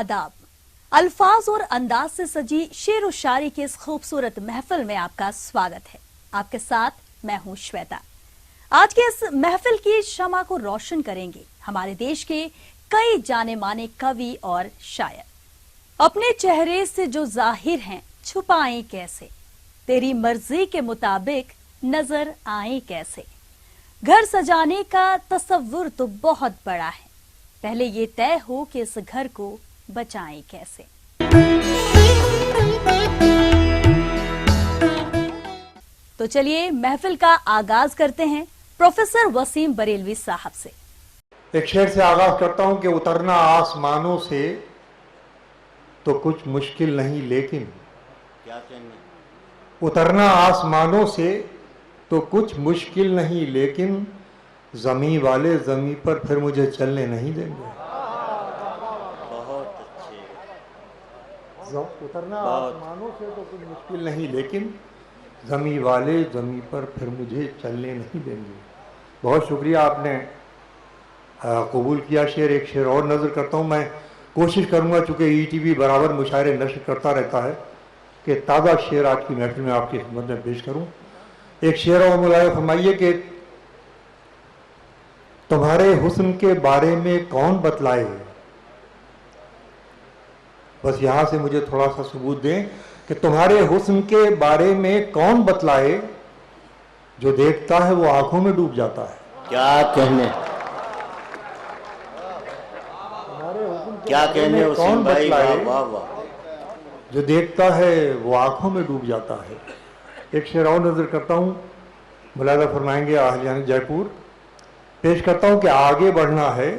आदाब। अल्फाज और अंदाज से सजी शेर व शायरी की इस खूबसूरत महफिल में आपका स्वागत है। आपके साथ मैं हूं श्वेता। आज के इस महफिल की शमा को रोशन करेंगे हमारे देश के कई जाने माने कवि और शायर। अपने चेहरे से जो जाहिर हैं छुपाएं कैसे, तेरी मर्जी के मुताबिक नजर आए कैसे। घर सजाने का तसव्वुर तो बहुत बड़ा है, पहले ये तय हो कि इस घर को बचाएं कैसे। तो चलिए महफिल का आगाज करते हैं प्रोफेसर वसीम बरेलवी साहब से। एक शेर से आगाज करता हूं कि उतरना आसमानों से तो कुछ मुश्किल नहीं, लेकिन क्या कहने, उतरना आसमानों से तो कुछ मुश्किल नहीं, लेकिन जमी वाले जमी पर फिर मुझे चलने नहीं देंगे। बहुत अच्छे। उतरना आसमानों से तो कुछ मुश्किल नहीं, लेकिन जमी वाले जमी पर फिर मुझे चलने नहीं देंगे। बहुत शुक्रिया, आपने कबूल किया शेर। एक शेर और नज़र करता हूँ। मैं कोशिश करूँगा, चूँकि ईटीवी बराबर मुशायरे नशर करता रहता है, कि ताज़ा शेर आज की महफिल में आपकी खिदमत में पेश करूँ। एक शेर और मुलाहिज़ा फरमाइए कि तुम्हारे हुस्न के बारे में कौन बतलाए। बस यहाँ से मुझे थोड़ा सा सबूत दें कि तुम्हारे हुस्न के बारे में कौन बतलाए, जो देखता है वो आंखों में डूब जाता है। क्या कहने, क्या कहने कौन बतलाए, वाह वाह, जो देखता है वो आंखों में डूब जाता है। एक शेर और नजर करता हूँ, मुलाहिज़ा फरमाएंगे अहलियान जयपुर। पेश करता हूँ कि आगे बढ़ना है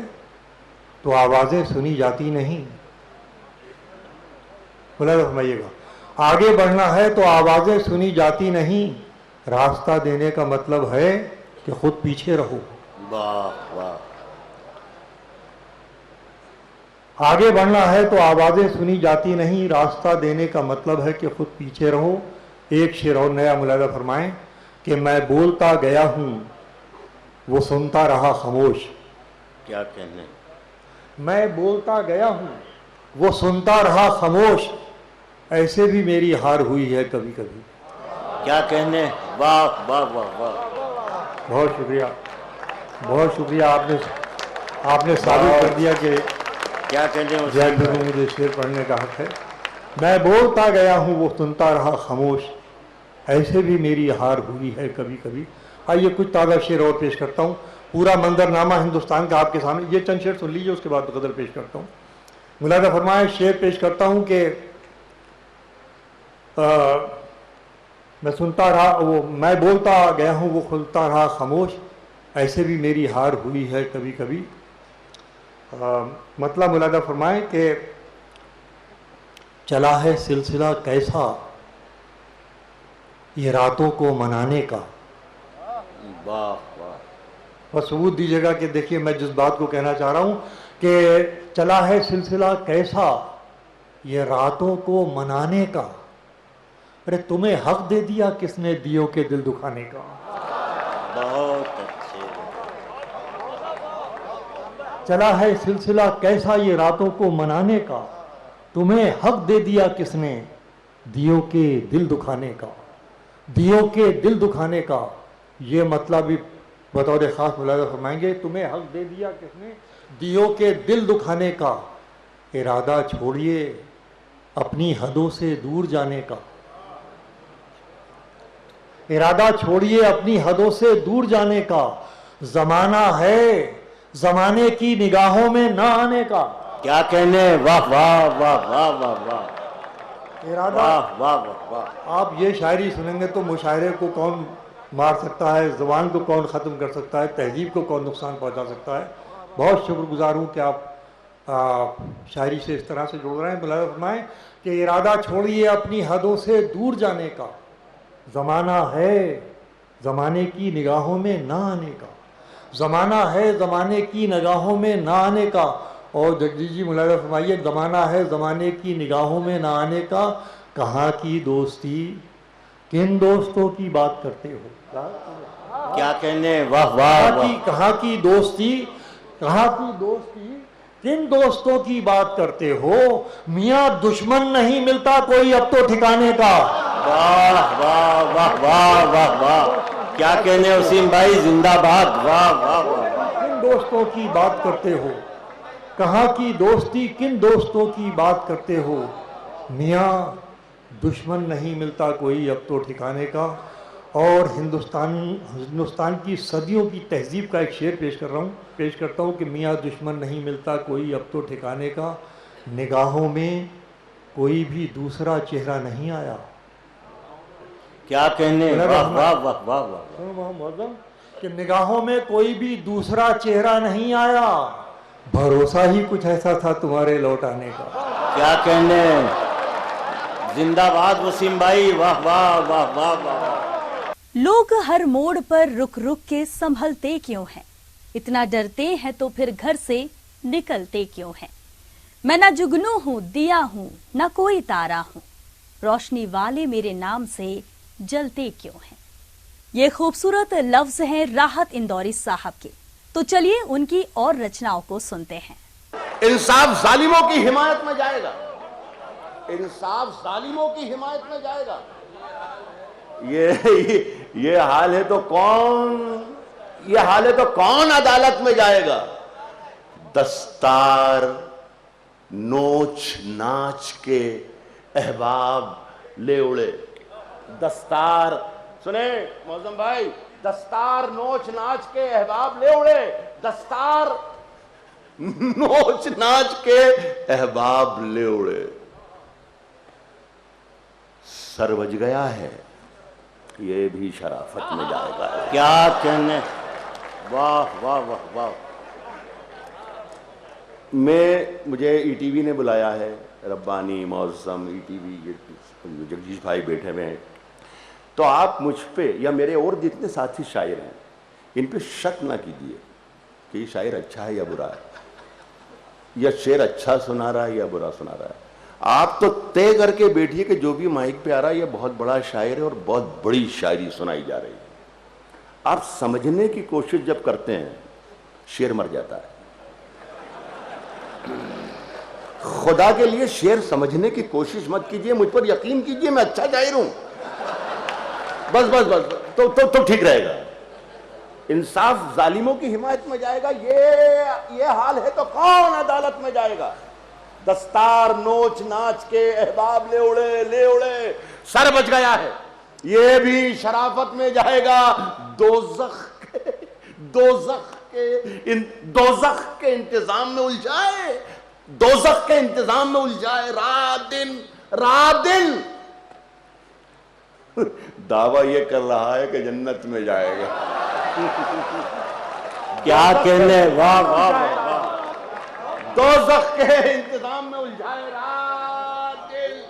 तो आवाज़ें सुनी जाती नहीं। मुलाहिज़ा फरमाइएगा, आगे बढ़ना है तो आवाज़ें सुनी जाती नहीं, रास्ता देने का मतलब है कि खुद पीछे रहो। वाह वाह। आगे बढ़ना है तो आवाज़ें सुनी जाती नहीं, रास्ता देने का मतलब है कि खुद पीछे रहो। एक शेर और नया मुलाहिज़ा फरमाएं कि मैं बोलता गया हूँ वो सुनता रहा खामोश। क्या कहने, मैं बोलता गया हूँ वो सुनता रहा खामोश, ऐसे भी मेरी हार हुई है कभी कभी। क्या कहने, वाह वाह वाह वाह। बहुत शुक्रिया, बहुत शुक्रिया। आपने साबित कर दिया कि क्या कहने, जयपुर में मुझे शेर पढ़ने का हक है। मैं बोलता गया हूँ वो सुनता रहा खामोश, ऐसे भी मेरी हार हुई है कभी कभी। आइए कुछ ताज़ा शेर और पेश करता हूँ। पूरा मंजरनामा हिंदुस्तान का आपके सामने, ये चंद शेर सुन लीजिए, उसके बाद गज़ल पेश करता हूँ। मुलाहिज़ा फरमाए, शेर पेश करता हूँ कि मैं बोलता गया हूँ वो खुलता रहा खामोश, ऐसे भी मेरी हार हुई है कभी कभी। मतलब मुलाहिज़ा फरमाए कि चला है सिलसिला कैसा ये रातों को मनाने का। वाह वाह। बस सबूत दीजिएगा कि देखिए मैं जिस बात को कहना चाह रहा हूँ कि चला है सिलसिला कैसा ये रातों को मनाने का। अरे तुम्हें हक दे दिया किसने दियों के दिल दुखाने का। बहुत अच्छे। चला है सिलसिला कैसा ये रातों को मनाने का, तुम्हें हक दे दिया किसने दियों के दिल दुखाने का। दियों के दिल दुखाने का ये मतलब भी बतौर ख़ास मुलाहिज़ा फरमाएंगे, तुम्हें हक दे दिया किसने दियों के दिल दुखाने का। इरादा छोड़िए अपनी हदों से दूर जाने का। इरादा छोड़िए अपनी हदों से दूर जाने का, जमाना है जमाने की निगाहों में ना आने का। क्या कहने, वाह वाह वाह वाह वाह वाह। इरादा, वाह वाह वाह वाह। आप ये शायरी सुनेंगे तो मुशायरे को कौन मार सकता है, ज़बान को कौन ख़त्म कर सकता है, तहजीब को कौन नुकसान पहुंचा सकता है। बहुत शुक्रगुजार हूँ कि आप शायरी से इस तरह से जुड़ रहे हैं। मुलाहिज़ा फरमाएं कि इरादा छोड़िए अपनी हदों से दूर जाने का, ज़माना है ज़माने की निगाहों में ना आने का। ज़माना है ज़माने की निगाहों में ना आने का। और जगदीश जी मुलाहिज़ा फरमाइए, ज़माना है ज़माने की निगाहों में ना आने का। कहाँ की दोस्ती किन दोस्तों की बात करते हो। क्या कहने, वाह वाह वाह। कहाँ की दोस्ती, कहाँ की दोस्ती किन दोस्तों की बात करते हो? मियां दुश्मन नहीं मिलता कोई अब तो ठिकाने का। वाह वाह वाह वाह वाह वाह, क्या कहने वसीम भाई, जिंदाबाद। वाह वाह वाह। किन दोस्तों की बात करते हो? कहाँ की दोस्ती, किन दोस्तों की बात करते हो? मियां दुश्मन नहीं मिलता कोई अब तो ठिकाने का। और हिंदुस्तान की सदियों की तहजीब का एक शेर पेश करता हूँ कि मियां दुश्मन नहीं मिलता कोई अब तो ठिकाने का, निगाहों में कोई भी दूसरा चेहरा नहीं आया। क्या कहने, वाह वाह वाह वाह वाह। मौजम कि निगाहों में कोई भी दूसरा चेहरा नहीं आया, भरोसा ही कुछ ऐसा था तुम्हारे लौट आने का। क्या कहने, जिंदाबाद वसीम भाई, वाह वाह वाह वाह वाह। लोग हर मोड़ पर रुक रुक के संभलते क्यों हैं? इतना डरते हैं तो फिर घर से निकलते क्यों हैं? मैं ना जुगनू हूं, दिया हूं, ना कोई तारा हूं, रोशनी वाले मेरे नाम से जलते क्यों हैं? ये खूबसूरत लफ्ज हैं राहत इंदौरी साहब के। तो चलिए उनकी और रचनाओं को सुनते हैं। इंसाफ जालिमों की हिमायत में जाएगा, इंसाफ जालिमों की हिमायत में जाएगा। ये हाल है तो कौन अदालत में जाएगा? दस्तार नोच नाच के अहबाब ले उड़े। दस्तार सुने मौजम भाई, दस्तार नोच नाच के अहबाब ले उड़े। दस्तार नोच नाच के अहबाब ले उड़े। सर बज गया है, ये भी शराफत में जाएगा। क्या कहने, वाह वाह वाह वाह। मुझे ईटीवी ने बुलाया है, रब्बानी, मौसम, ईटीवी, ये जगदीश भाई बैठे हुए हैं, तो आप मुझ पे या मेरे और जितने साथी शायर हैं इन पे शक ना कीजिए कि ये शायर अच्छा है या बुरा है, या शेर अच्छा सुना रहा है या बुरा सुना रहा है। आप तो तय करके बैठिए कि जो भी माइक पे आ रहा है ये बहुत बड़ा शायर है और बहुत बड़ी शायरी सुनाई जा रही है। आप समझने की कोशिश जब करते हैं शेर मर जाता है। खुदा के लिए शेर समझने की कोशिश मत कीजिए, मुझ पर यकीन कीजिए, मैं अच्छा शायर हूं। बस बस बस तो ठीक रहेगा। इंसाफ जालिमों की हिमायत में जाएगा। ये हाल है तो कौन अदालत में जाएगा? दस्तार नोच नाच के अहबाब ले उड़े, सर बच गया है, ये भी शराफत में जाएगा। दोज़ख के इंतजाम में उलझाए, दोज़ख के इंतजाम में उलझाए रात दिन दावा ये कर रहा है कि जन्नत में जाएगा। क्या कहने, वाह वाह वाह। दोज़ख के इंतजाम में उलझाए रात दिन,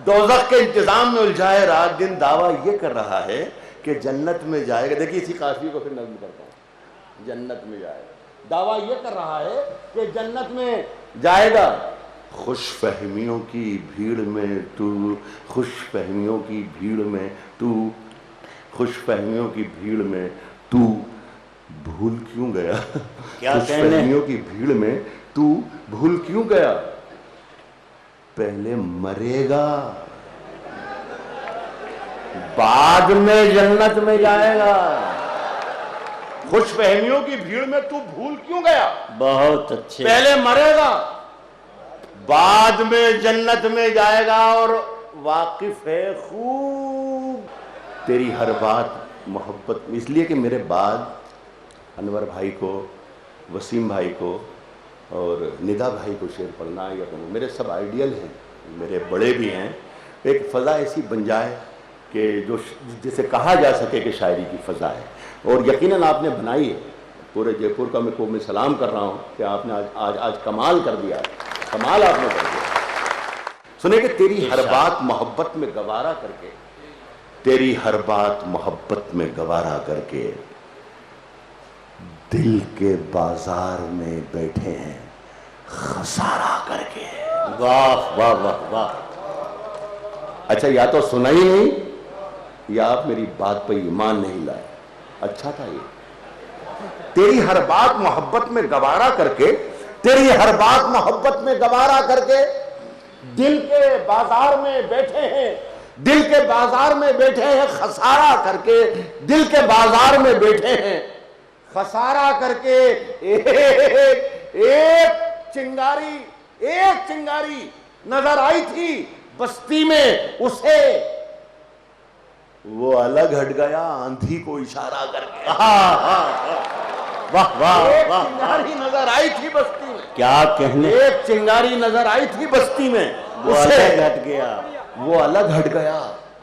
दोज़ख के इंतजाम में उलझाए रात दिन, दावा ये कर रहा है कि जन्नत में जाएगा। देखिए इसी काफी को फिर नज़्म करता हूं, जन्नत में जाएगा। दावा ये कर रहा है कि जन्नत में जाएगा। खुशफहमियों की भीड़ में तू, खुशफहमियों की भीड़ में तू, खुशफहमियों की भीड़ में तू भूल क्यों गया? खुशफहमियों की भीड़ में तू भूल क्यों गया? पहले मरेगा, बाद में जन्नत में जाएगा। खुशफहमियों की भीड़ में तू भूल क्यों गया? बहुत अच्छे। पहले मरेगा, बाद में जन्नत में जाएगा। और वाकिफ है खूब तेरी हर बात मोहब्बत, इसलिए कि मेरे बाद अनवर भाई को, वसीम भाई को और निदा भाई को शेर पढ़ना, या मेरे सब आइडियल हैं, मेरे बड़े भी हैं। एक फ़ज़ा ऐसी बन जाए कि जो जिसे कहा जा सके कि शायरी की फ़ज़ा है, और यकीनन आपने बनाई है। पूरे जयपुर का मैं सलाम कर रहा हूँ कि आपने आज कमाल कर दिया, कमाल आपने कर दिया। सुने कि तेरी हर बात मोहब्बत में गवारा करके, तेरी हर बात मोहब्बत में गवारा करके दिल के बाजार में बैठे हैं खसारा करके। वाह वाह वाह वाह। अच्छा, या तो सुना ही नहीं या आप मेरी बात पर ईमान नहीं लाए। अच्छा था ये। तेरी हर बात मोहब्बत में गवारा करके, तेरी हर बात मोहब्बत में गवारा करके दिल के बाजार में बैठे हैं, दिल के बाजार में बैठे हैं खसारा करके, दिल के बाजार में बैठे हैं खसारा करके। एक चिंगारी नजर आई थी बस्ती में, उसे वो अलग हट गया आंधी को इशारा करके। वाह वाह एक वाह, चिंगारी नजर आई थी बस्ती में, क्या कहने, एक चिंगारी नजर आई थी बस्ती में, वो उसे अलग हट गया, वो अलग हट गया,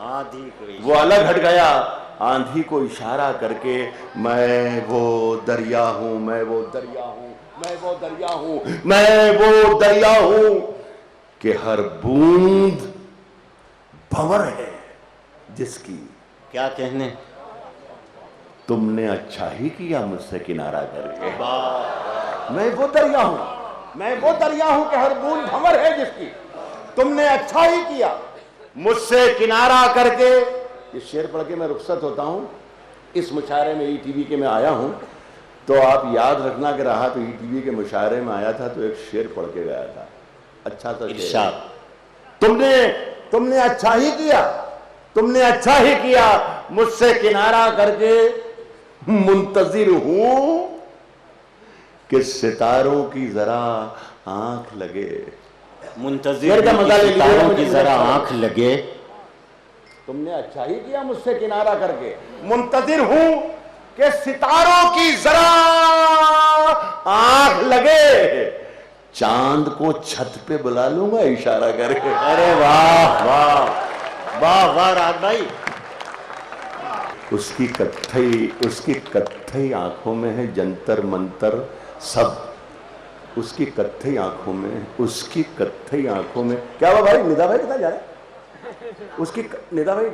आंधी कोई, वो अलग हट गया आंधी को इशारा करके। मैं वो दरिया हूं, मैं वो दरिया हूं, मैं वो दरिया हूं, मैं वो दरिया हूं कि हर बूंद भंवर है जिसकी। क्या कहने, तुमने अच्छा ही किया मुझसे किनारा करके। मैं वो दरिया हूं, मैं वो दरिया हूं कि हर बूंद भंवर है जिसकी। तुमने अच्छा ही किया मुझसे किनारा करके। ये शेर पढ़ के मैं रुखसत होता हूं। इस मुशायरे में ईटीवी के मैं आया हूं, तो आप याद रखना कि रहा तो ईटीवी के मुशायरे में आया था तो एक शेर पढ़ के गया था, अच्छा सा शेर। इरशाद, तुमने अच्छा ही किया, तुमने अच्छा ही किया मुझसे किनारा करके। मुंतजिर हूं कि सितारों की जरा आंख लगे। मुंतजिर का मजा ले लीजिए, सितारों की मुझे जरा मजा आंख लगे। तुमने अच्छा ही किया मुझसे किनारा करके। मुंतजिर हूं कि सितारों की जरा आंख लगे। चांद को छत पे बुला लूंगा इशारा करके। अरे वाह वाह वाह वाह राज भाई, उसकी कत्थई आंखों में है जंतर मंतर सब। उसकी कत्थई आंखों में, उसकी कत्थई आंखों में। क्या हुआ भाई, निदा भाई कितना जा रहा है? उसकी निदा भाई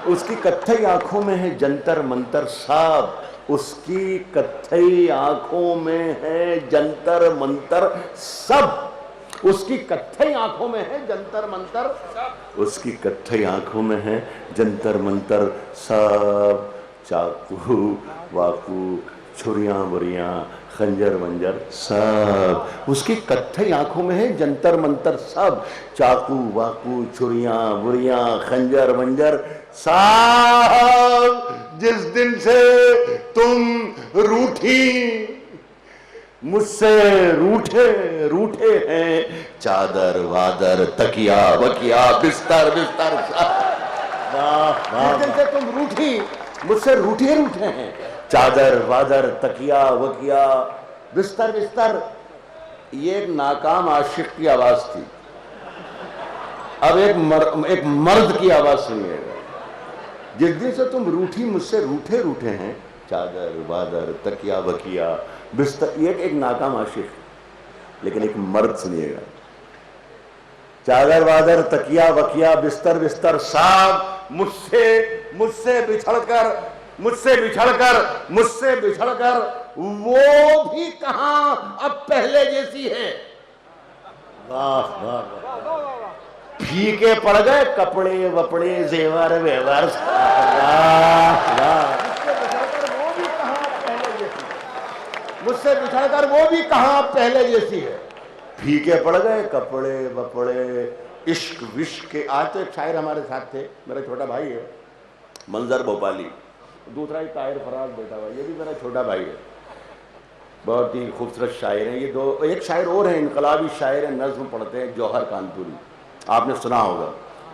उसकी कत्थई आंखों में है जंतर मंतर सब। उसकी कत्थई आंखों में है जंतर मंतर सब। उसकी कत्थई आंखों में है जंतर मंतर, उसकी कत्थई आंखों में है जंतर मंतर सब। चाकू वाकू छुरियां बुरियां खंजर मंजर सब। उसकी कत्थई आंखों में है जंतर मंतर सब। चाकू वाकू छुरियां बुरियां खंजर मंजर सब। जिस दिन से तुम रूठी मुझसे रूठे हैं, चादर वादर तकिया वकिया बिस्तर बिस्तर जिस दिन से तुम रूठी मुझसे रूठे हैं, चादर वादर तकिया वकिया बिस्तर बिस्तर। ये एक नाकाम आशिक की आवाज थी। अब एक मर्द की आवाज सुनिएगा। जिस दिन से तुम रूठी मुझसे रूठे हैं, चादर वादर तकिया वकिया बिस्तर। ये एक नाकाम आशिक, लेकिन एक मर्द सुनिएगा। चादर वादर तकिया वकिया बिस्तर बिस्तर सब। मुझसे बिछड़कर वो भी कहां अब पहले जैसी है। वाह वाह, फीके पड़ गए कपड़े वपड़े जेवर व्यवहार। मुझसे बिछड़कर वो भी कहां पहले जैसी है। फीके पड़ गए कपड़े वपड़े इश्क विश्क के। आज तो एक शायर हमारे साथ थे, मेरा छोटा भाई है मंजर भोपाली, दूसरा ही ताहिर फराज बैठा हुआ, ये भी मेरा छोटा भाई है। बहुत ही खूबसूरत शायर है ये दो। एक शायर और है, इनकलाबी शायर है, नज्म पढ़ते हैं, जौहर कानपुरी, आपने सुना होगा।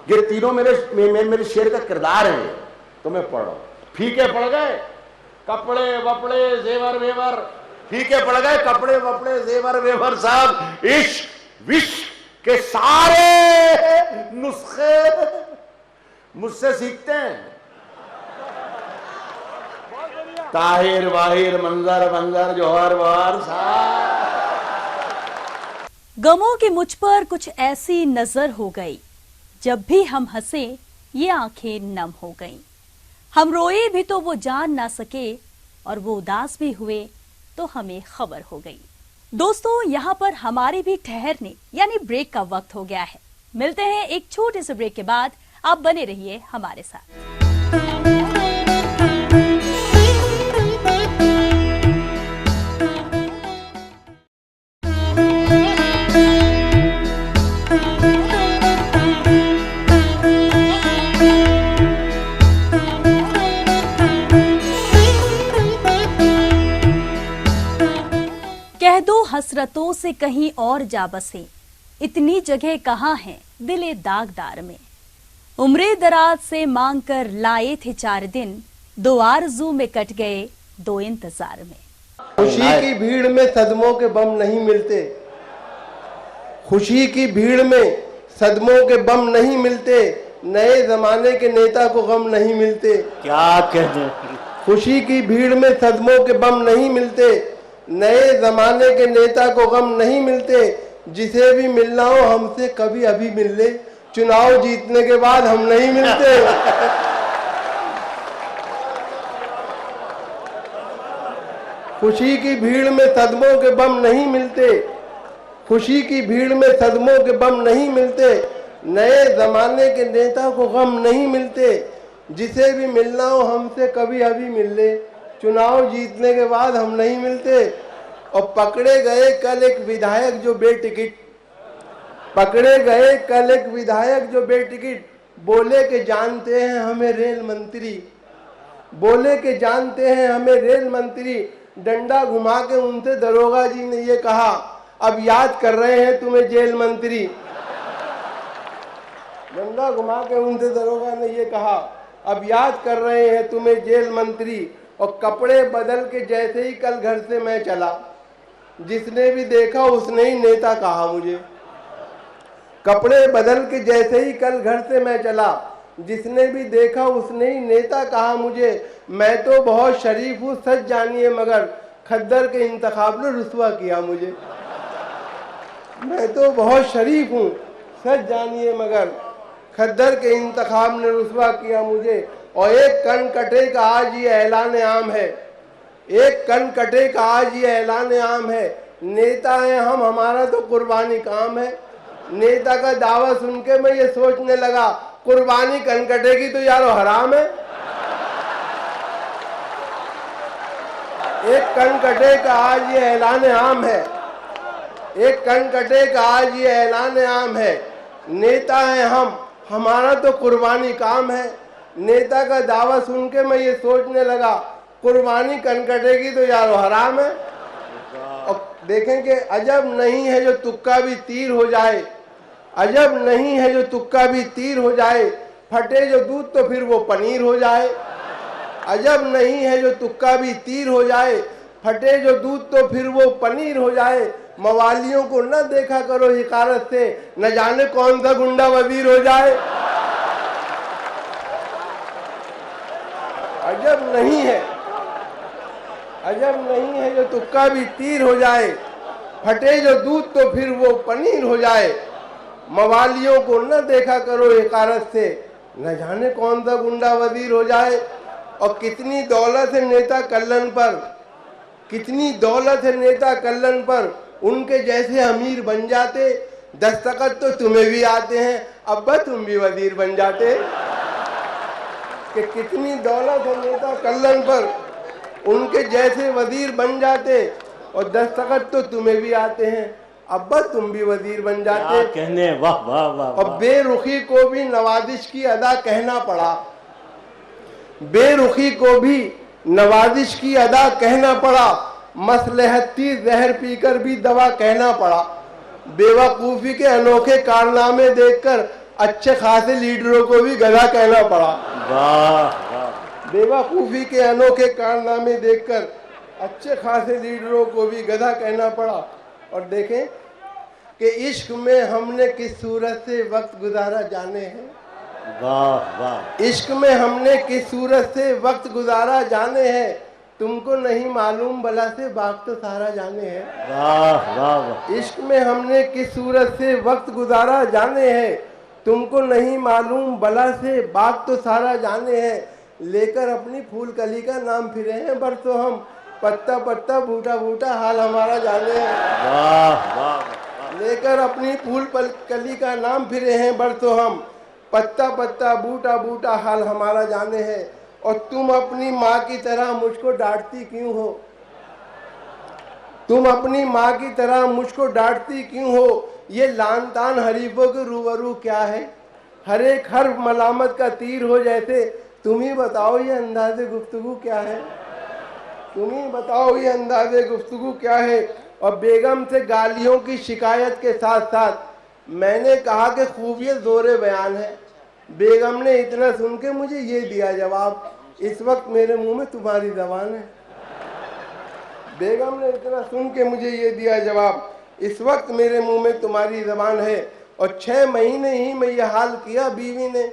ये तीनों मेरे शेर का किरदार है, तो मैं पढ़ रहा हूं। फीके पड़ गए कपड़े वपड़े जेवर वेवर, फीके पड़ गए कपड़े वपड़े जेवर वेवर साहब। इश्क विश्क के सारे नुस्खे मुझसे सीखते हैं। ताहिर वाहिर मंजर मंजर जौहर बहार साहब। गमों की मुझ पर कुछ ऐसी नजर हो गई, जब भी हम हंसे ये आंखें नम हो गईं। हम रोए भी तो वो जान ना सके, और वो उदास भी हुए तो हमें खबर हो गई। दोस्तों, यहाँ पर हमारे भी ठहरने यानी ब्रेक का वक्त हो गया है। मिलते हैं एक छोटे से ब्रेक के बाद। आप बने रहिए हमारे साथ। कह दो हसरतों से कहीं और जा बसे, इतनी जगह कहाँ है दिले दागदार में। उम्रे दराज से मांग कर लाए थे 4 दिन, 2 आरज़ू में कट गए 2 इंतजार में। खुशी की भीड़ में सदमों के बम नहीं मिलते, खुशी की भीड़ में सदमों के बम नहीं मिलते, नए जमाने के नेता को गम नहीं मिलते। क्या कहने, खुशी की भीड़ में सदमों के बम नहीं मिलते, नए जमाने के नेता को गम नहीं मिलते। जिसे भी मिलना हो हमसे कभी अभी मिल ले, चुनाव जीतने के बाद हम नहीं मिलते। खुशी की भीड़ में सदमों के बम नहीं मिलते, खुशी की भीड़ में सदमों के बम नहीं मिलते, नए जमाने के नेता को गम नहीं मिलते। जिसे भी मिलना हो हमसे कभी अभी मिल ले, चुनाव जीतने के बाद हम नहीं मिलते। और पकड़े गए कल एक विधायक जो बेटिकट, पकड़े गए कल एक विधायक जो बेटिकट, बोले के जानते हैं हमें रेल मंत्री, बोले के जानते हैं हमें रेल मंत्री। डंडा घुमा के उनसे दरोगा जी ने ये कहा, अब याद कर रहे हैं तुम्हें जेल मंत्री। डंडा घुमा के उनसे दरोगा ने ये कहा, अब याद कर रहे हैं तुम्हें जेल मंत्री। और कपड़े बदल के जैसे ही कल घर से मैं चला, जिसने भी देखा उसने ही नेता कहा मुझे। कपड़े बदल के जैसे ही कल घर से मैं चला, जिसने भी देखा उसने ही नेता कहा मुझे। मैं तो बहुत शरीफ हूँ सच जानिए, मगर खद्दर के इंतखाब ने रुसवा किया मुझे। मैं तो बहुत शरीफ हूँ सच जानिए, मगर खद्दर के इंतखाब ने रुसवा किया मुझे। और एक कन कटे का आज ये ऐलान आम है, एक कन कटे का आज ये ऐलान आम है। नेता है हम, हमारा तो कुर्बानी काम है। नेता का दावा सुन के मैं ये सोचने लगा, कुर्बानी कन कटेगी तो यारो हराम है। एक कन कटे का आज ये ऐलान आम है, एक कन कटे का आज ये ऐलान आम है। नेता है हम, हमारा तो कुर्बानी काम है। नेता का दावा सुन के मैं ये सोचने लगा, कुर्बानी कन कटेगी तो यारो हराम है। और देखें कि अजब नहीं है जो तुक्का भी तीर हो जाए, अजब नहीं है जो तुक्का भी तीर हो जाए। फटे जो दूध तो फिर वो पनीर हो जाए। अजब नहीं है जो तुक्का भी तीर हो जाए, फटे जो दूध तो फिर वो पनीर हो जाए। मवालियों को न देखा करो हिकारत से, न जाने कौन सा गुंडा वजीर हो जाए। अजब नहीं है, अजब नहीं है जो तुक्का भी तीर हो जाए, फटे जो दूध तो फिर वो पनीर हो जाए। मवालियों को न देखा करो हिकारत से, न जाने कौन सा गुंडा वजीर हो जाए। और कितनी दौलत है नेता कल्लन पर, कितनी दौलत है नेता कल्लन पर, उनके जैसे अमीर बन जाते। दस्तखत तो तुम्हें भी आते हैं, अब्बा तुम भी वजीर बन जाते। कि कितनी दौलत है नेता कल्लन पर, उनके जैसे वजीर बन जाते। और दस्तखत तो तुम्हें भी आते हैं, अब्बा तुम भी वजीर बन जाते। क्या कहने, वाह वाह वाह। और बेरुखी को भी नवाजिश की अदा कहना पड़ा, बेरुखी को भी नवाजिश की अदा कहना पड़ा। मसलहती जहर पीकर भी दवा कहना पड़ा। बेवकूफ़ी के अनोखे कारनामे देखकर अच्छे खासे लीडरों को भी गधा कहना पड़ा। वाह वाह। बेवकूफ़ी के अनोखे कारनामे देखकर अच्छे खासे लीडरों को भी गधा कहना पड़ा। और देखें कि इश्क में हमने किस सूरत से वक्त गुजारा जाने हैं, वाह वाह। इश्क में हमने किस सूरत से वक्त गुजारा जाने हैं। तुमको नहीं मालूम बला से बाग तो सारा जाने हैं। वाह वाह वाह। इश्क में हमने किस सूरत से वक्त गुजारा जाने हैं। तुमको नहीं मालूम बला से बाग तो सारा जाने हैं। लेकर अपनी फूल कली का नाम फिरे हैं बरसों हम, पत्ता पत्ता बूटा बूटा हाल हमारा जाने हैं। वाह वाह। लेकर अपनी फूल कली का नाम फिरे हैं बरसों हम, पत्ता पत्ता बूटा बूटा हाल हमारा जाने हैं। और तुम अपनी माँ की तरह मुझको डांटती क्यों हो, तुम अपनी माँ की तरह मुझको डांटती क्यों हो। ये लान तान हरीफों के रूबरू क्या है, हर एक हर मलामत का तीर हो जैसे। तुम ही बताओ ये अंदाज़े गुफ्तगू क्या है, तुम ही बताओ ये अंदाज़े गुफ्तगू क्या है। और बेगम से गालियों की शिकायत के साथ साथ मैंने कहा कि खूब ये ज़ोरे बयान है। बेगम ने इतना सुन के मुझे ये दिया जवाब, इस वक्त मेरे मुंह में तुम्हारी ज़बान है। बेगम ने इतना सुन के मुझे ये दिया जवाब, इस वक्त मेरे मुंह में तुम्हारी ज़बान है। और 6 महीने ही में ये हाल किया बीवी ने,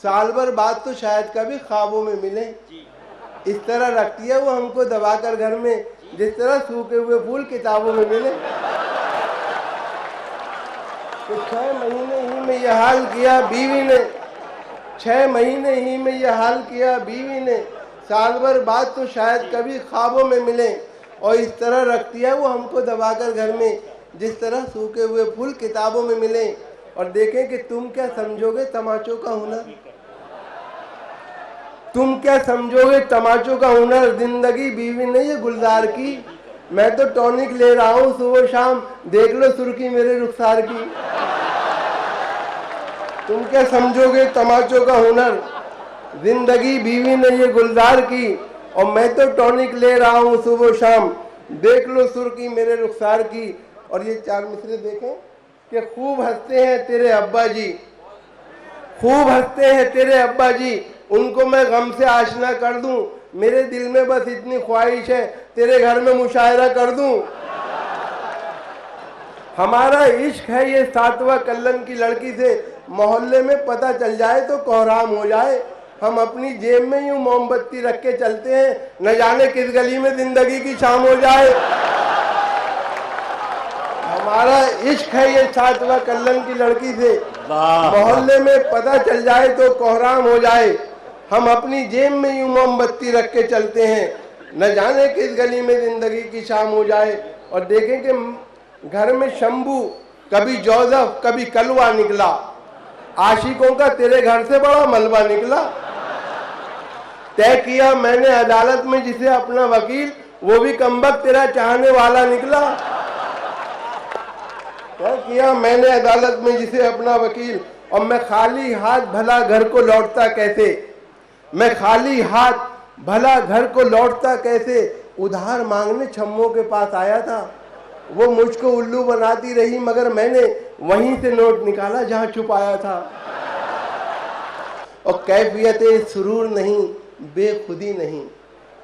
साल भर बाद तो शायद कभी ख्वाबों में मिले। इस तरह रखती है वो हमको दबाकर घर में, जिस तरह सूखे हुए फूल किताबों में मिले। तो 6 महीने ही में ये हाल किया बीवी ने, 6 महीने ही में ये हाल किया बीवी ने, साल भर बाद तो शायद कभी ख्वाबों में मिले। और इस तरह रखती है वो हमको दबाकर घर में, जिस तरह सूखे हुए फूल किताबों में मिले। और देखें कि तुम क्या समझोगे तमाचों का हुनर, तुम क्या समझोगे तमाचों का हुनर, जिंदगी बीवी ने ये गुलजार की। मैं तो टॉनिक ले रहा हूँ सुबह शाम, देख लो सुर्खी मेरे रुखसार की। तुम क्या समझोगे तमाचों का हुनर, जिंदगी बीवी ने ये गुलजार की। और मैं तो टॉनिक ले रहा हूँ सुबह शाम, देख लो सुर्खी मेरे रुखसार की। और ये 4 मिसरे देखें कि खूब हंसते हैं तेरे अब्बा जी, खूब हंसते हैं तेरे अब्बा जी, उनको मैं गम से आशना कर दूं। मेरे दिल में बस इतनी ख्वाहिश है तेरे घर में मुशायरा कर दूं। हमारा इश्क है ये 7वां कल्लन की लड़की से, मोहल्ले में पता चल जाए तो कोहराम हो जाए। हम अपनी जेब में यूं मोमबत्ती रख के चलते हैं, न जाने किस गली में जिंदगी की शाम हो जाए। हमारा इश्क है ये 7वां कल्लन की लड़की से, मोहल्ले में पता चल जाए तो कोहराम हो जाए। हम अपनी जेब में यूं मोमबत्ती रख के चलते हैं, न जाने किस गली में जिंदगी की शाम हो जाए। और देखें कि घर में शंभू, कभी जोसेफ कभी कलवा निकला, आशिकों का तेरे घर से बड़ा मलबा निकला। तय किया मैंने अदालत में जिसे अपना वकील, वो भी कमबख्त तेरा चाहने वाला निकला। तय किया मैंने अदालत में जिसे अपना वकील, और मैं खाली हाथ भला घर को लौटता कैसे, मैं खाली हाथ भला घर को लौटता कैसे। उधार मांगने छम्मों के पास आया था, वो मुझको उल्लू बनाती रही, मगर मैंने वहीं से नोट निकाला जहां छुपाया था। और कैफियत सुरूर नहीं, बेखुदी नहीं,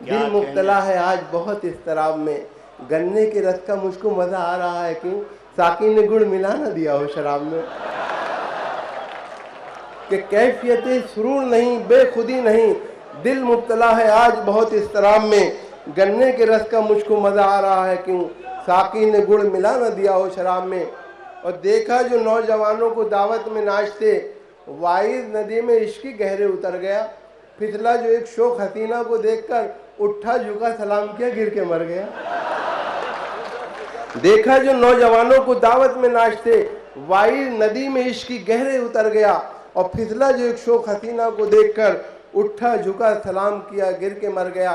दिल मुब्तला है आज बहुत इस्तराब में। गन्ने के रस का मुझको मजा आ रहा है, क्यों साकी ने गुड़ मिला ना दिया हो शराब में। कि कैफियत सुरूर नहीं, बेखुदी नहीं, दिल मुब्तला है आज बहुत इस्तराब में। गन्ने के रस का मुझको मजा आ रहा है, क्यों साकी ने गुड़ मिला ना दिया हो शराब में। और देखा जो नौजवानों को दावत में नाचते, वाइज नदी में इश्की गहरे उतर गया। फिसला जो एक शोक हसीना को देखकर, उठा झुका सलाम किया गिर के मर गया। देखा जो नौजवानों को दावत में नाचते, वाइज नदी में इश्की गहरे उतर गया। और फिसला जो एक शोक हसीना को देखकर, उठा झुका सलाम किया गिर के मर गया।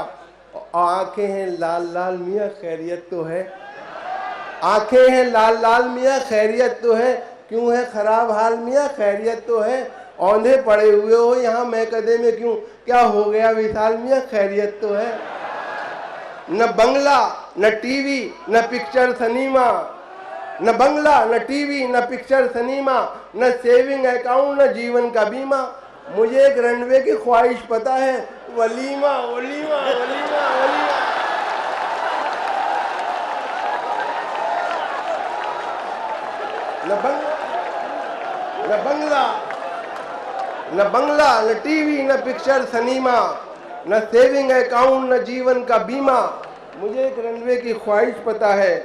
आंखें हैं लाल लाल मियाँ खैरियत तो है, आंखें हैं लाल लाल मियाँ खैरियत तो है, क्यों है खराब हाल मियाँ खैरियत तो है। औंधे पड़े हुए हो यहाँ मैं कदे में क्यों, क्या हो गया विशाल मियाँ खैरियत तो है। न बंगला न टीवी न पिक्चर सिनेमा, न बंगला न टीवी न पिक्चर सिनेमा, न सेविंग अकाउंट न जीवन का बीमा। मुझे एक रनवे की ख्वाहिश पता है, वलीमा वलीमा वलीमा वलीमा। न बंगला न टीवी न पिक्चर सिनेमा, न सेविंग अकाउंट न जीवन का बीमा। मुझे एक रनवे की ख्वाहिश पता है,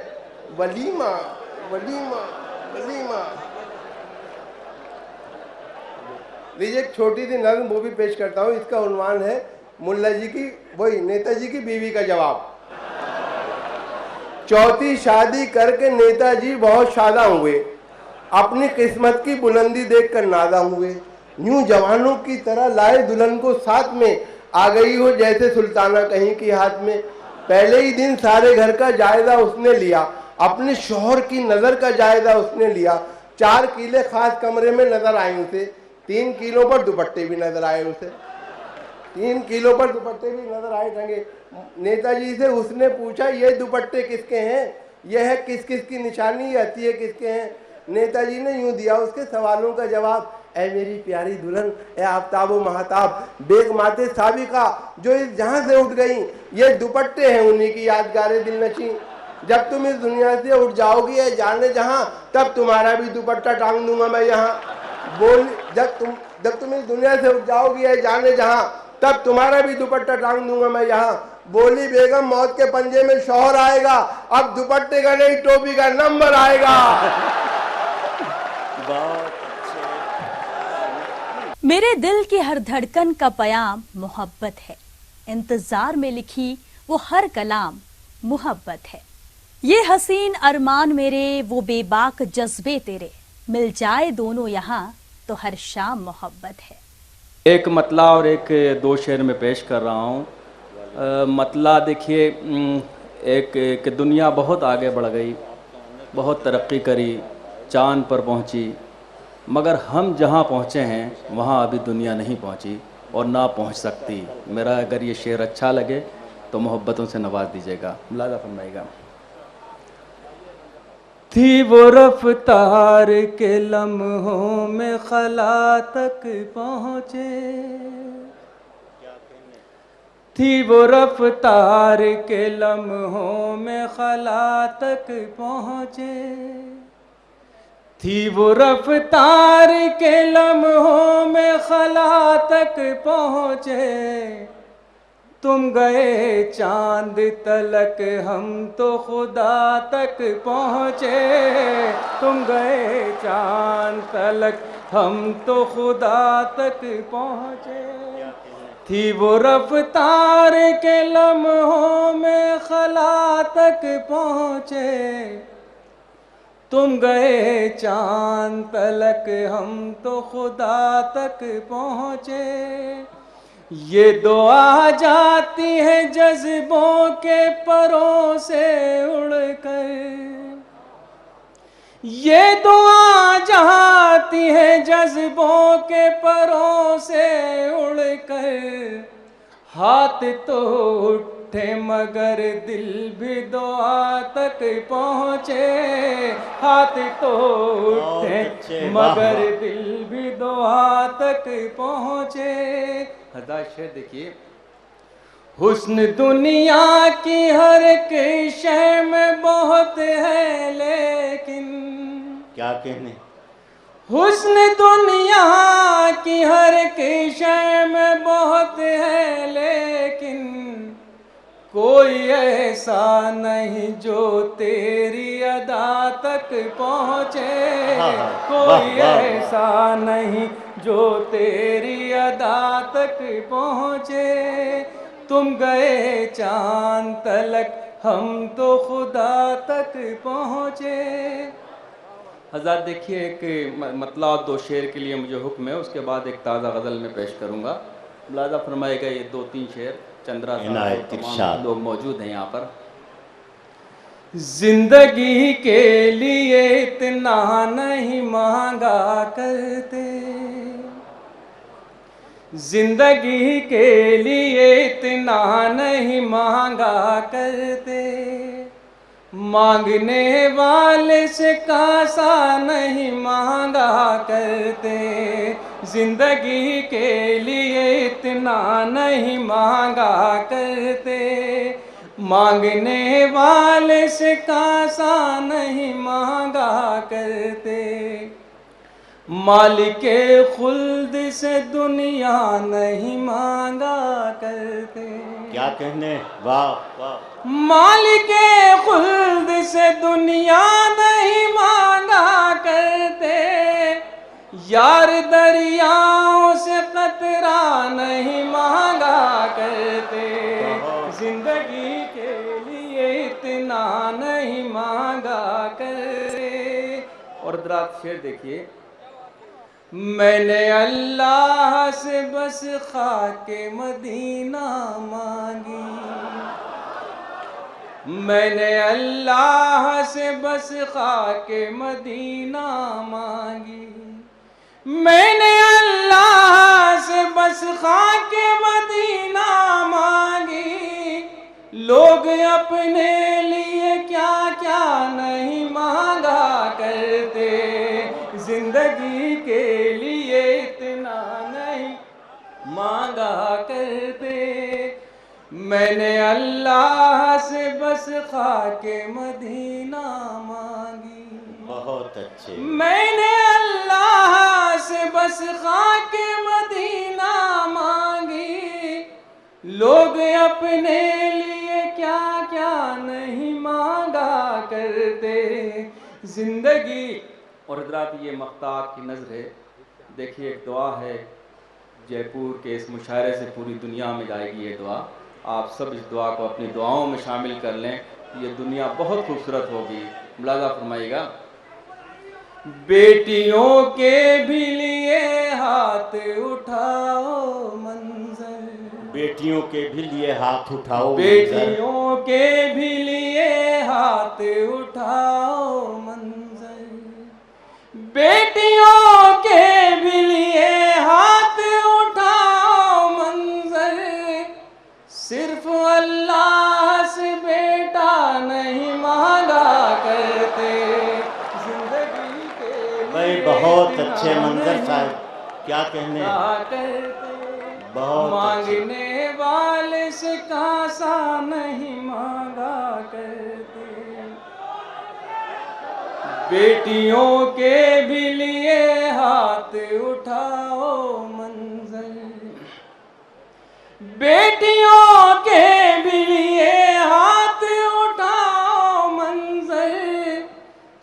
वलीमा वलीमा वलीमा। लीजिए एक छोटी सी नज़्म वो भी पेश करता हूँ। इसका उन्वान है मुल्ला जी की, वही नेताजी की बीवी का जवाब। चौथी शादी करके नेताजी बहुत शादा हुए, अपनी किस्मत की बुलंदी देखकर नादा हुए। यूं जवानों की तरह लाए दुल्हन को साथ में, आ गई हो जैसे सुल्ताना कहीं की हाथ में। पहले ही दिन सारे घर का जायजा उसने लिया, अपने शौहर की नजर का जायजा उसने लिया। 4 किले खास कमरे में नजर आए उसे, 3 किलो पर दुपट्टे भी नजर आए उसे, 3 किलो पर दुपट्टे भी नजर आए टंगे। नेताजी से उसने पूछा ये दुपट्टे किसके हैं, यह है किस किस की निशानी, हथिये किसके हैं। नेताजी ने यूं दिया उसके सवालों का जवाब, ऐ मेरी प्यारी दुल्हन, ऐ आफ्ताबो महताब, बेग माते साबिका जो इस जहां से उठ गई, ये दुपट्टे हैं उन्हीं की यादगारें दिल नशी। जब तुम इस दुनिया से उठ जाओगी ऐ जाने जहां, तब तुम्हारा भी दुपट्टा टांग दूंगा मैं यहाँ। बोल जब तुम इस दुनिया से उठ जाओगी ऐ जाने जहां, तब तुम्हारा भी दुपट्टा टांग दूंगा मैं यहाँ। बोली बेगम मौत के पंजे में शौहर आएगा, अब दुपट्टे का नहीं टोपी का नंबर आएगा। मेरे दिल की हर धड़कन का पयाम मोहब्बत है, इंतजार में लिखी वो हर कलाम मोहब्बत है। ये हसीन अरमान मेरे, वो बेबाक जज्बे तेरे, मिल जाए दोनों यहाँ तो हर शाम मोहब्बत है। एक मतला और एक दो शेर में पेश कर रहा हूँ। मतला देखिए, एक दुनिया बहुत आगे बढ़ गई, बहुत तरक्की करी, चांद पर पहुँची, मगर हम जहाँ पहुँचे हैं वहाँ अभी दुनिया नहीं पहुँची और ना पहुँच सकती। मेरा अगर ये शेर अच्छा लगे तो मोहब्बतों से नवाज दीजिएगा, मुलाज़ा फरमाइएगा। थी वो रफ्तार के लम्हों में खला तक पहुँचे, थी वो रफ्तार के लम्हों में खला तक पहुँचे, थी वो रफ्तार के लम्हों में खला तक पहुँचे। तुम गए चांद तलक हम तो खुदा तक पहुँचे, तुम गए चांद तलक हम तो खुदा तक पहुँचे। थी वो रफ्तार के लम्हों में खला तक पहुँचे, तुम गए चांद तलक हम तो खुदा तक पहुँचे। ये दुआ जाती है जज्बों के परों से उड़कर, ये दुआ जाती है जज्बों के परों से उड़कर। हाथ तो उठे मगर दिल भी दुआ तक पहुँचे, हाथ तो उठे मगर दिल भी दुआ तक पहुँचे। हजार शेर देखिए। हुस्न दुनिया की हर एक शय में बहुत है लेकिन, क्या कहने, हुस्न दुनिया की हर एक शय में बहुत है लेकिन, कोई ऐसा नहीं जो तेरी अदा तक पहुँचे, कोई ऐसा नहीं जो तेरी अदा तक पहुँचे। तुम गए चांद तलक हम तो खुदा तक पहुँचे। हज़रात देखिए, एक मतला और दो शेर के लिए मुझे हुक्म है, उसके बाद एक ताज़ा गज़ल में पेश करूँगा। मुलाज़ा फरमाएगा ये दो तीन शेर। चंद्रा तमाम लोग मौजूद हैं यहाँ पर। जिंदगी के लिए इतना नहीं मांगा करते, जिंदगी के लिए इतना नहीं मांगा करते, मांगने वाले से कासा नहीं मांगा करते, जिंदगी के लिए इतना नहीं मांगा करते, मांगने वाले से कासा नहीं मांगा करते। मालिके खुल्द से दुनिया नहीं मांगा करते। क्या कहने, वाह वाह। मालिके खुल्द से दुनिया नहीं मांगा करते, यार दरियाओं से कतरा नहीं मांगा करते, जिंदगी के लिए इतना नहीं मांगा करते। और दरात शेर देखिए। मैंने अल्लाह से बस खाके मदीना मांगी, मैंने अल्लाह से बस खाके मदीना मांगी, मैंने अल्लाह से बस खाके मदीना मांगी, लोग अपने लिए क्या क्या नहीं मांगा करते, जिंदगी के लिए इतना नहीं मांगा करते। मैंने अल्लाह से बस खाके मदीना मांगी, बहुत अच्छे। मैंने अल्लाह से बस खाके मदीना मांगी। लोग अपने लिए क्या क्या नहीं मांगा करते, जिंदगी। और हज़रात ये मख्तार की नज़र है। देखिए एक दुआ है, जयपुर के इस मुशायरे से पूरी दुनिया में जाएगी ये दुआ। आप सब इस दुआ को अपनी दुआओं में शामिल कर लें, ये दुनिया बहुत खूबसूरत होगी। मुलाज़ा फरमाइएगा। बेटियों के भी लिए हाथ उठाओ मंजर, बेटियों के भी लिए हाथ उठाओ, बेटियों के भी लिए हाथ उठाओ मंजर, बेटियों के भी लिए हाथ उठाओ मंजर। सिर्फ अल्लाह से बेटा नहीं मांगा करते, जिंदगी के भाई लिए बहुत इतना अच्छे मंजर नहीं साहब, क्या कहने। करते। बहुत मांगने वाले से कासा नहीं मांगा करते, बेटियों के भी लिए हाथ उठाओ मंजर, बेटियों के भी लिए हाथ उठाओ मंजर।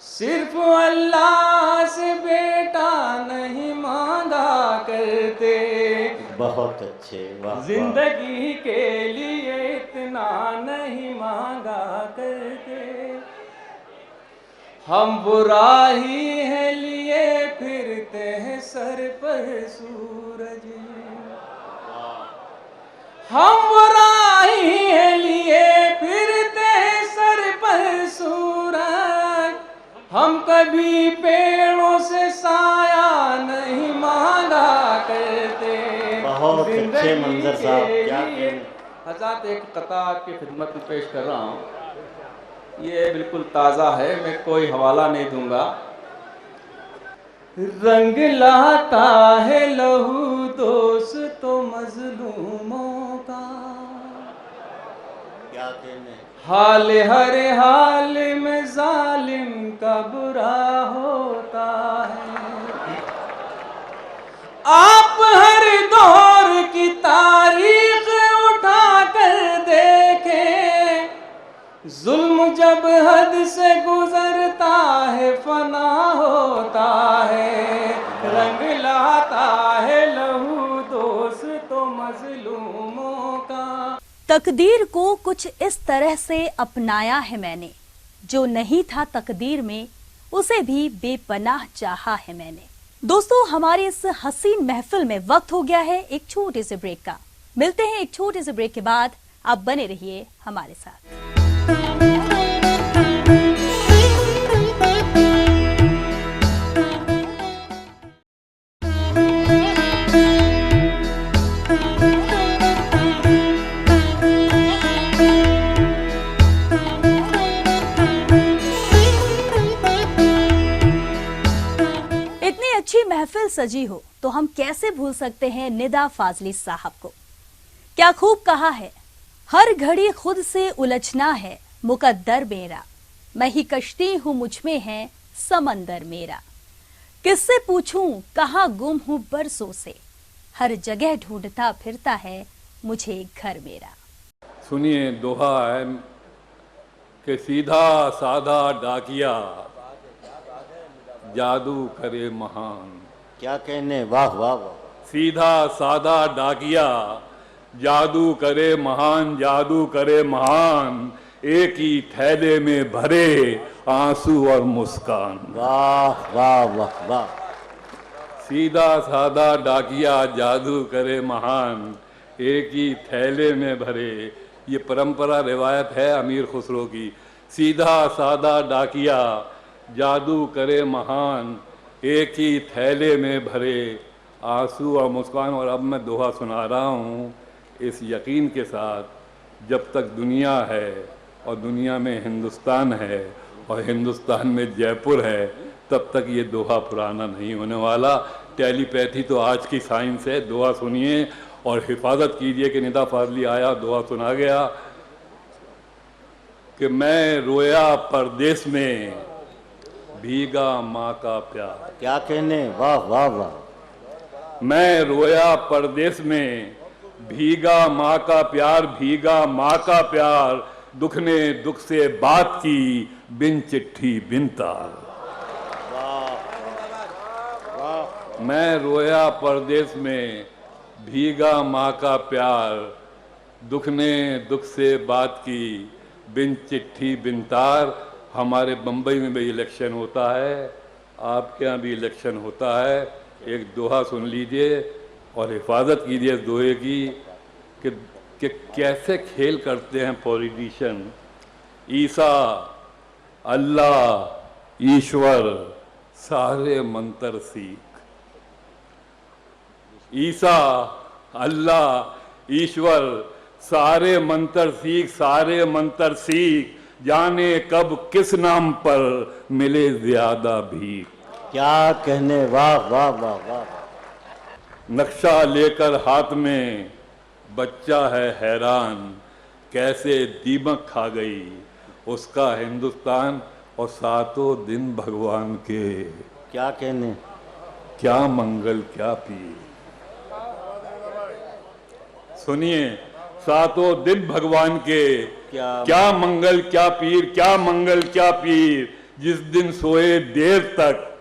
सिर्फ अल्लाह से बेटा नहीं मांगा करते, बहुत अच्छे। वाह, जिंदगी के लिए इतना नहीं मांगा करते। हम बुरा ही है लिए फिरते हैं सर पर सूरज, हम बुरा ही है लिए फिरते हैं सर पर सूरज। हम कभी पेड़ों से साया नहीं मांगा करते, बहुत अच्छे मंजर साहब, क्या कहने। हज़रात एक कता आपकी खिदमत में पेश कर रहा हूँ, ये बिल्कुल ताज़ा है, मैं कोई हवाला नहीं दूंगा। रंग लाता है लहू दोस्तों मजलूमों का, क्या कहने। हाल हर हाल में जालिम का बुरा होता है। आप हर दौर की तारीख उठा कर देखें, जुल्म जब हद से गुजरता है फना होता है। रंग लाता है लहू दोस्तों मजलूमों का। तकदीर को कुछ इस तरह से अपनाया है मैंने, जो नहीं था तकदीर में उसे भी बेपनाह चाहा है मैंने। दोस्तों, हमारी इस हसीन महफिल में वक्त हो गया है एक छोटे से ब्रेक का। मिलते हैं एक छोटे से ब्रेक के बाद, आप बने रहिए हमारे साथ। महफिल सजी हो तो हम कैसे भूल सकते हैं निदा फाजली साहब को। क्या खूब कहा है, हर घड़ी खुद से उलझना है मुकद्दर मेरा, मैं ही कश्ती हूं मुझ में है समंदर मेरा। किससे पूछूं कहां गुम हूं बरसों से, हर जगह ढूंढता फिरता है मुझे घर मेरा। सुनिए दोहा है कि सीधा साधा डाकिया जादू करे महान। क्या कहने। वाह वाह वाह। सीधा सादा डाकिया जादू करे महान, जादू करे महान, एक ही थैले में भरे आंसू और मुस्कान। वाह वाह वाह वाह। सीधा सादा डाकिया जादू करे महान, एक ही थैले में भरे। ये परंपरा रिवायत है अमीर खुसरो की। सीधा सादा डाकिया जादू करे महान, एक ही थैले में भरे आंसू और मुस्कान। और अब मैं दोहा सुना रहा हूँ इस यकीन के साथ, जब तक दुनिया है और दुनिया में हिंदुस्तान है और हिंदुस्तान में जयपुर है, तब तक ये दोहा पुराना नहीं होने वाला। टेलीपैथी तो आज की साइंस है। दोहा सुनिए और हिफाजत कीजिए कि निदा फाजली आया, दोहा सुना गया कि मैं रोया परदेस में भीगा माँ का प्यार। क्या कहने, वाह वाह वाह। मैं रोया परदेस में भीगा माँ का प्यार, भीगा माँ का प्यार, दुख ने दुख से बात की बिन चिट्ठी बिन तार। मैं रोया परदेस में भीगा माँ का प्यार, दुख ने दुख से बात की बिन चिट्ठी बिन तार। हमारे बम्बई में भी इलेक्शन होता है, आपके यहाँ भी इलेक्शन होता है। एक दोहा सुन लीजिए और हिफाजत कीजिए इस दोहे की कि कैसे खेल करते हैं पॉलिटिशियन। ईसा, अल्लाह, ईश्वर सारे मंत्र सीख। ईसा, अल्लाह, ईश्वर सारे मंत्र सीख, सारे मंत्र सीख, जाने कब किस नाम पर मिले ज्यादा भीख। क्या कहने, वाह वाह वाह वाह। नक्शा लेकर हाथ में बच्चा है हैरान, कैसे दीमक खा गई उसका हिंदुस्तान और सातों दिन भगवान के। क्या कहने, क्या मंगल क्या पीर। सुनिए, सातों दिन भगवान के, क्या मंगल क्या पीर, क्या मंगल क्या पीर, जिस दिन सोए देर तक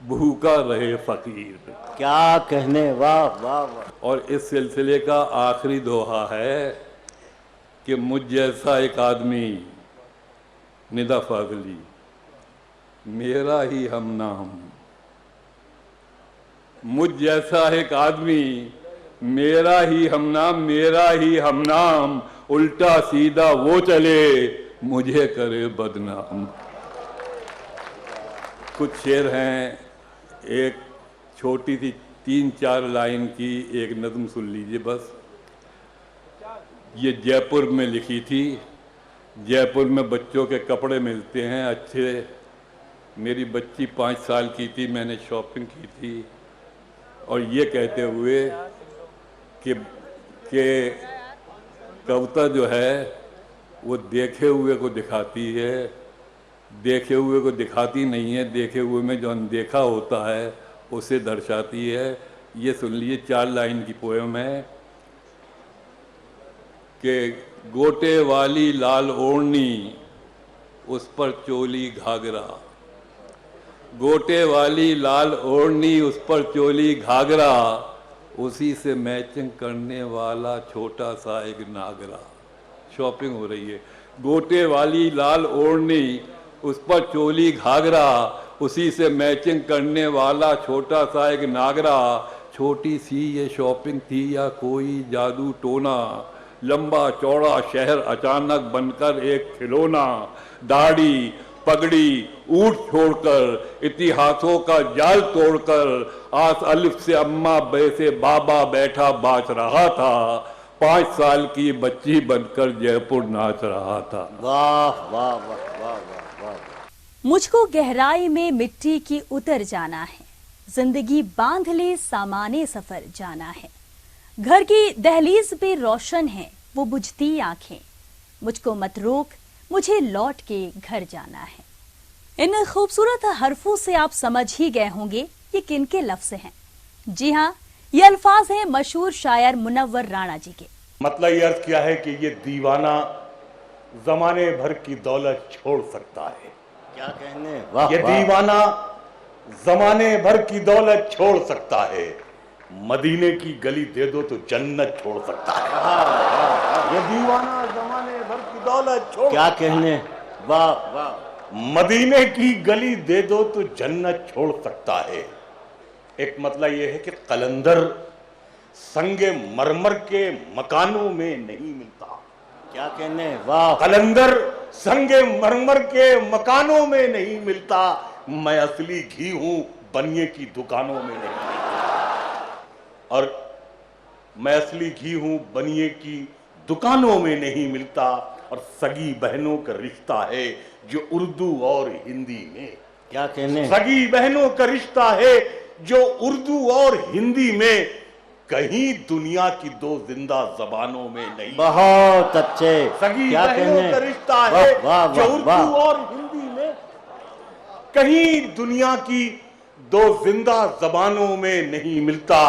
भूखा रहे फकीर। क्या कहने, वाह वाह वाह। और इस सिलसिले का आखिरी दोहा है कि मुझ जैसा एक आदमी, निदा फाजली, मेरा ही हमनाम। मुझ जैसा एक आदमी, मेरा ही हमनाम, मेरा ही हमनाम, उल्टा सीधा वो चले मुझे करे बदनाम। कुछ शेर हैं, एक छोटी सी 3-4 लाइन की एक नज़्म सुन लीजिए बस। ये जयपुर में लिखी थी। जयपुर में बच्चों के कपड़े मिलते हैं अच्छे। मेरी बच्ची 5 साल की थी, मैंने शॉपिंग की थी और ये कहते हुए कि कविता जो है वो देखे हुए को दिखाती है, देखे हुए को दिखाती नहीं है, देखे हुए में जो अनदेखा होता है उसे दर्शाती है। ये सुन लीजिए, 4 लाइन की पोएम है कि गोटे वाली लाल ओढ़नी उस पर चोली घाघरा, गोटे वाली लाल ओढ़नी उस पर चोली घाघरा, उसी से मैचिंग करने वाला छोटा सा एक नागरा। शॉपिंग हो रही है। गोटे वाली लाल ओढ़नी उस पर चोली घाघरा, उसी से मैचिंग करने वाला छोटा सा एक नागरा। छोटी सी ये शॉपिंग थी या कोई जादू टोना, लंबा चौड़ा शहर अचानक बनकर एक खिलौना। दाढ़ी पगड़ी ऊँट छोड़कर, इतिहासों का जाल तोड़कर, आस अलिफ से अम्मा बे से बाबा बैठा बाच रहा था। 5 साल की बच्ची बनकर जयपुर नाच रहा था। वाह वाह वाह वाह वाह वाह। मुझको गहराई में मिट्टी की उतर जाना है, जिंदगी बांध ले सामाने सफर जाना है। घर की दहलीज पे रोशन है वो बुझती आंखें, मुझको मत रोक मुझे लौट के घर जाना है। इन खूबसूरत हरफों से आप समझ ही गए होंगे ये किनके लफ्ज हैं। जी हाँ, ये अल्फाज हैं मशहूर शायर मुनव्वर राणा जी के। मतलब ये अर्थ क्या है कि ये दीवाना जमाने भर की दौलत छोड़ सकता है। क्या कहने, वाह ये वाह। दीवाना जमाने भर की दौलत छोड़ सकता है, मदीने की गली दे दो तो जन्नत छोड़ सकता है। ये दीवाना जमाने भर की दौलत छोड़, क्या कहने, वाह वाह। मदीने की गली दे दो तो जन्नत छोड़ सकता है। एक मतलब यह है कि कलंदर संगे मरमर के मकानों में नहीं मिलता। क्या कहने, वाह। कलंदर संगे मरमर के मकानों में नहीं मिलता, मैं असली घी हूं बनिए की दुकानों में नहीं। और मैं असली घी हूं बनिए की दुकानों में नहीं मिलता, और सगी बहनों का रिश्ता है जो उर्दू और हिंदी में। क्या कहने, सगी बहनों का रिश्ता है जो उर्दू और हिंदी में, कहीं दुनिया की दो जिंदा जबानों में नहीं। बहुत अच्छे, सगी क्या बहनों कहने, का रिश्ता है वाह, जो वाह, उर्दू वाह। और हिंदी में, कहीं दुनिया की दो जिंदा जबानों में नहीं मिलता।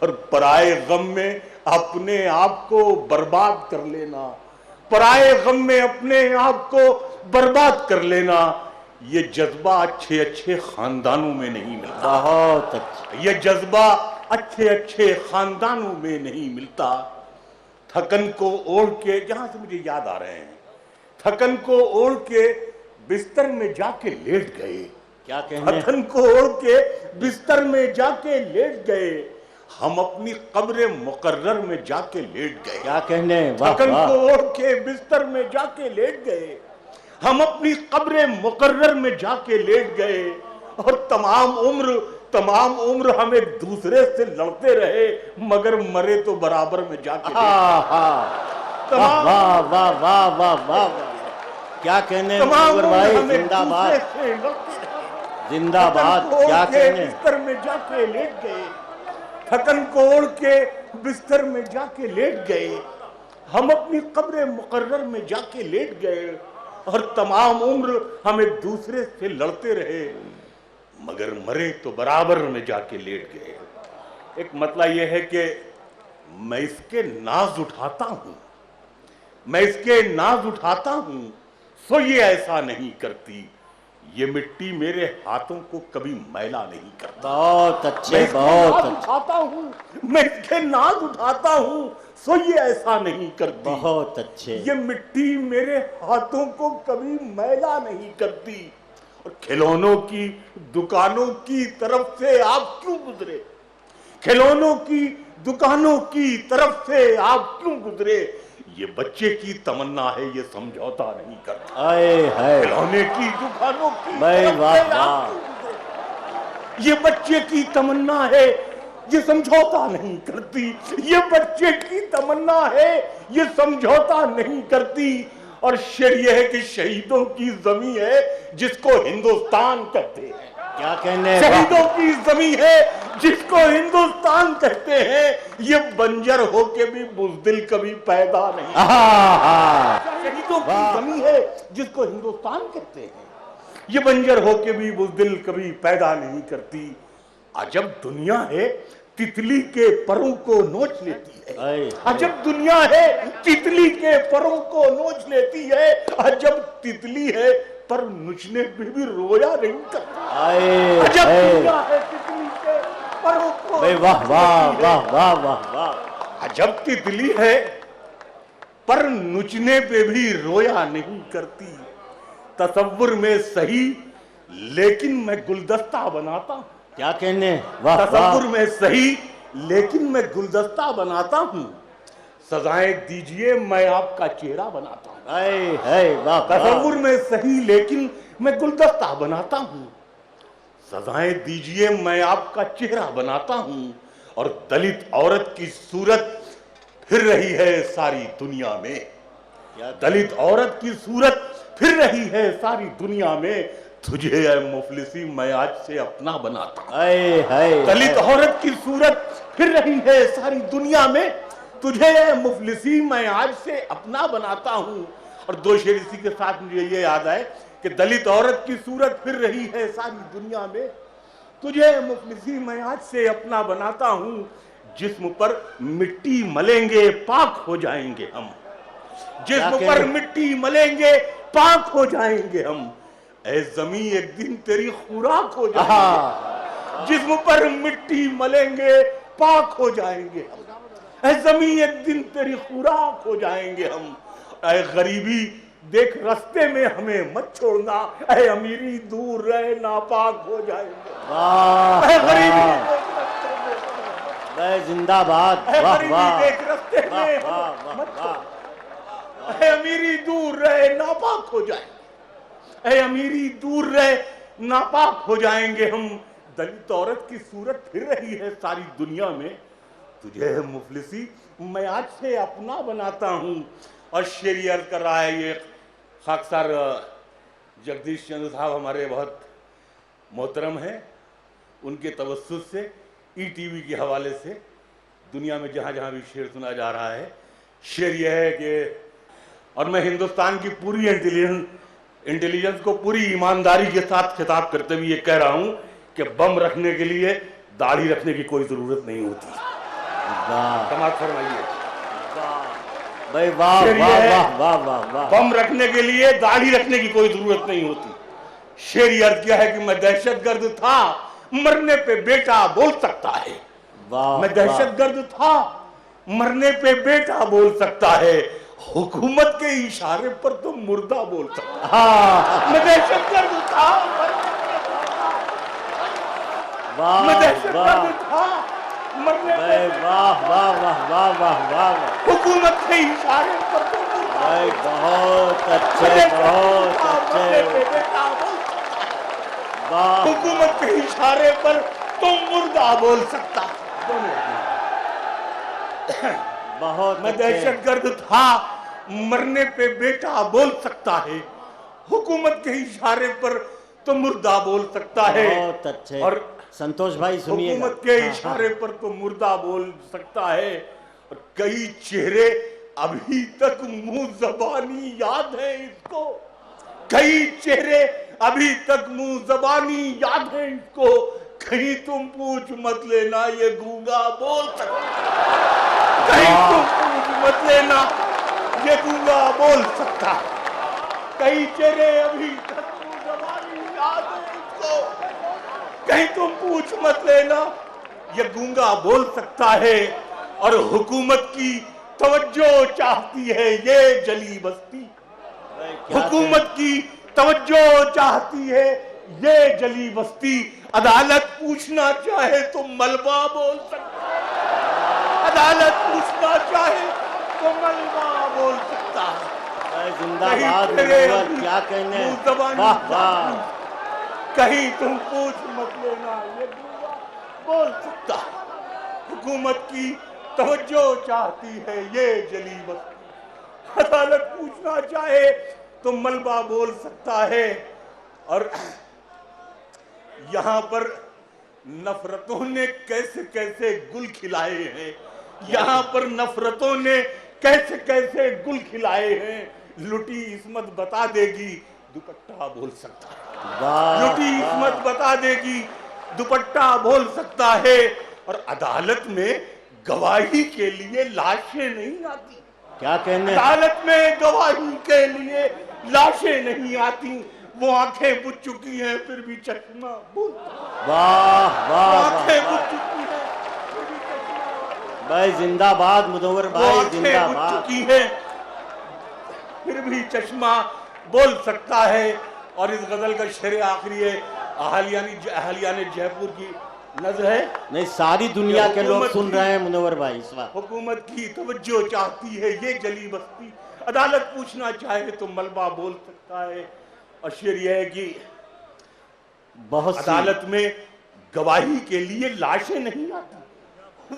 और पराए गम में अपने आप को बर्बाद कर लेना, पराए गम में अपने आप को बर्बाद कर लेना, ये जज्बा अच्छे अच्छे खानदानों में नहीं मिलता। बहुत अच्छे, ये जज्बा अच्छे अच्छे खानदानों में नहीं मिलता। थकन को ओढ़ के, जहां से मुझे याद आ रहे हैं, थकन को ओढ़ के बिस्तर में जाके लेट गए। क्या कहने, थकन को ओढ़ के बिस्तर में जाके लेट गए, हम अपनी कब्र मुकर्रर में जाके लेट गए। क्या कहने, वाह थकन वाह, को ओढ़ के बिस्तर में जाके लेट गए, हम अपनी कब्र मुकर्रर में जाके लेट गए, और तमाम उम्र हम एक दूसरे से लड़ते रहे, मगर मरे तो बराबर में जाके लेट गए। वाह वाह वाह वाह वाह वाह, क्या कहने मुनव्वर भाई, जिंदाबाद जिंदाबाद, क्या कहने, बिस्तर में जाके लेट गए, थकन को ओढ़ के बिस्तर में जाके लेट गए, हम अपनी कब्र मुकर्रर में जाके लेट गए, और तमाम उम्र हम एक दूसरे से लड़ते रहे, मगर मरे तो बराबर में जाके लेट गए। एक मतला यह है कि मैं इसके नाज उठाता हूं, मैं इसके नाज उठाता हूं, सो ये ऐसा नहीं करती, ये मिट्टी मेरे हाथों को कभी मैला नहीं करता। बहुत अच्छे, मैं इसके बहुत नाज अच्छे, उठाता हूं, मैं इसके नाज उठाता हूं, सो ये ऐसा नहीं करती, बहुत अच्छे, ये मिट्टी मेरे हाथों को कभी मैला नहीं करती। और खिलौनों की दुकानों की तरफ से आप क्यों गुजरे, खिलौनों की दुकानों की तरफ से आप क्यों गुजरे, ये बच्चे की तमन्ना है, ये समझौता नहीं करता। आए है, खिलौने की दुकानों की भाई तरफ वाह से आप वाह, क्यों गुजरे? ये बच्चे की तमन्ना है, ये समझौता नहीं करती, ये बच्चे की तमन्ना है, ये समझौता नहीं करती। और शेर यह है कि शहीदों की जमीन है जिसको हिंदुस्तान कहते हैं, क्या कहने, शहीदों की जमीन है जिसको हिंदुस्तान कहते हैं, ये बंजर होके भी बुज़दिल कभी पैदा नहीं। शहीदों की जमीन है जिसको हिंदुस्तान कहते हैं, ये बंजर होके भी बुज़दिल कभी पैदा नहीं करती। अजब दुनिया है तितली के परों को नोच लेती है, अजब दुनिया है तितली के परों को नोच लेती है, अजब तितली है पर नुचने पे भी रोया नहीं करती। अजब दुनिया है तितली के परों को, वाह वाह वाह वाह वाह वाह, अजब तितली है पर नुचने पे भी रोया नहीं करती। तसव्वुर में सही लेकिन मैं गुलदस्ता बनाता हूं, क्या कहने, वाह वाह, तसव्वुर में सही लेकिन मैं गुलदस्ता बनाता हूं, सजाएं दीजिए मैं आपका चेहरा बनाता हूं। है वाह, तसव्वुर में सही लेकिन मैं गुलदस्ता बनाता हूं, सजाएं दीजिए मैं आपका चेहरा बनाता हूं। और दलित औरत की सूरत फिर रही है सारी दुनिया में, दलित औरत की सूरत फिर रही है सारी दुनिया में, तुझे है मुफलिसी मैं आज से अपना बनाता हूं। दलित औरत की सूरत फिर रही है सारी दुनिया में, तुझे है मुफलिसी मैं आज से अपना बनाता हूं। और दो शेर इसी के साथ मुझे ये याद आए कि दलित औरत की सूरत फिर रही है सारी दुनिया में, तुझे है मुफलिसी मैं आज से अपना बनाता हूं। जिस्म पर मिट्टी मलेंगे पाक हो जाएंगे हम, जिस्म पर मिट्टी मलेंगे पाक हो जाएंगे हम, ऐ ज़मीं एक दिन तेरी खुराक हो जाएंगे। जिस्म पर मिट्टी मलेंगे पाक हो जाएंगे हम, ऐ ज़मीं एक दिन तेरी खुराक हो जाएंगे हम। ऐ गरीबी देख रास्ते में हमें मत छोड़ना, ऐ अमीरी दूर रहे नापाक हो जाएंगे। ऐ गरीबी जिंदाबाद, वाह वाह, देख रास्ते में मत छोड़ना, ऐ अमीरी दूर रहे नापाक हो जाएंगे, ऐ अमीरी दूर रहे नापाक हो जाएंगे हम। दलित औरत की सूरत फिर रही है सारी दुनिया में, तुझे है मुफलिसी मैं आज से अपना बनाता हूँ। और शेर ये अर्ज कर रहा है, ये खाकसार जगदीश चंद्र साहब हमारे बहुत मोहतरम हैं, उनके तवस्सुस से ईटीवी के हवाले से दुनिया में जहाँ जहाँ भी शेर सुना जा रहा है, शेर यह है कि, और मैं हिंदुस्तान की पूरी इंटेलिजेंस को पूरी ईमानदारी के साथ खिताब करते हुए ये कह रहा हूँ कि बम रखने के लिए दाढ़ी रखने की कोई जरूरत नहीं होती। वाह समाज फरमाइए भाई, वाह वाह वाह वाह वाह वाह। बम रखने के लिए दाढ़ी रखने की कोई जरूरत नहीं होती। शेर ये अर्ज किया है कि मैं दहशतगर्द था, मरने पे बेटा बोल सकता है। वाह, मैं दहशतगर्द था, मरने पे बेटा बोल सकता है, हुकूमत के इशारे पर तो मुर्दा बोल सकता है। हाँ, मैं दहशतगर्द था, वाह मैं वाह दहशतगर्द था, मरने पे भाई, वाह वाह वाह वाह वाह वाह। हुकूमत के इशारे पर तो मुर्दा भाई बहुत मैं अच्छे, दहशतगर्द बहुत था, मरने अच्छे। पे बेटा बोल सकता है। वाह, हुकूमत के इशारे पर तो मुर्दा बोल सकता है। बहुत मैं अच्छे। दहशतगर्द था, मरने पे बेटा बोल सकता है, हुकूमत के इशारे पर तो मुर्दा बोल सकता है। बहुत अच्छे। और संतोष भाई सुनिएगा। हुकूमत के हाँ, इशारे पर तो मुर्दा बोल सकता है। और कई चेहरे अभी तक मुंह जबानी याद है इसको, कई चेहरे अभी तक मुंह जबानी याद है इसको। कहीं तुम पूछ मत लेना ये गूंगा बोल सकता है, कहीं तुम पूछ मत लेना ये गूंगा बोल सकता है। कई चेहरे अभी तक मुंह जबानी याद है इसको, कहीं तुम पूछ मत लेना ये गूंगा बोल सकता है। और हुकूमत की तवज्जो चाहती है ये जली बस्ती, हुकूमत की तवज्जो चाहती है ये जली बस्ती। अदालत पूछना चाहे तो मलबा बोल सकता है, अदालत पूछना चाहे तो मलबा बोल सकता है। भाई जिंदाबाद कहीं तेरे मुनव्वर, अभी क्या कहने। मुंह जबानी वाह वाह। कहीं तुम पूछ मत लेना ये गूंगा बोल सकता है। हुकूमत की तवज्जो चाहती है ये जली बस्ती, अदालत पूछना चाहे तो मलबा बोल सकता है। और यहाँ पर नफरतों ने कैसे कैसे गुल खिलाए हैं, यहाँ पर नफरतों ने कैसे कैसे गुल खिलाए हैं। लुटी इस्मत बता देगी दुपट्टा बोल सकता है, वाह, लुटी वाह। इस्मत बता देगी दुपट्टा बोल सकता है। और अदालत में गवाही के लिए लाशें नहीं आती, क्या कहने। अदालत में गवाही के लिए लाशें नहीं आती। वो आंखें बुझ चुकी हैं फिर भी चश्मा बोलता, वाह वो वाह आंखें वाह। बुझ चुकी हैं फिर भी चश्मा, भाई जिंदाबाद मुनव्वर वो भाई, आंखें बुझ जिंदाबाद। चुकी हैं फिर भी चश्मा बोल सकता है। और इस गजल का शेर आखिरी है, अहलिया ने जयपुर की नज़र है। नहीं, सारी दुनिया के लोग हुकूमत सुन की- रहे हैं मुनव्वर भाई इस वक्त। हुकूमत की तवज्जो चाहती है ये जली बस्ती, अदालत पूछना चाहे तो मलबा बोल सकता है। और शेर यह है कि बहुत सी- अदालत में गवाही के लिए लाशें नहीं आती,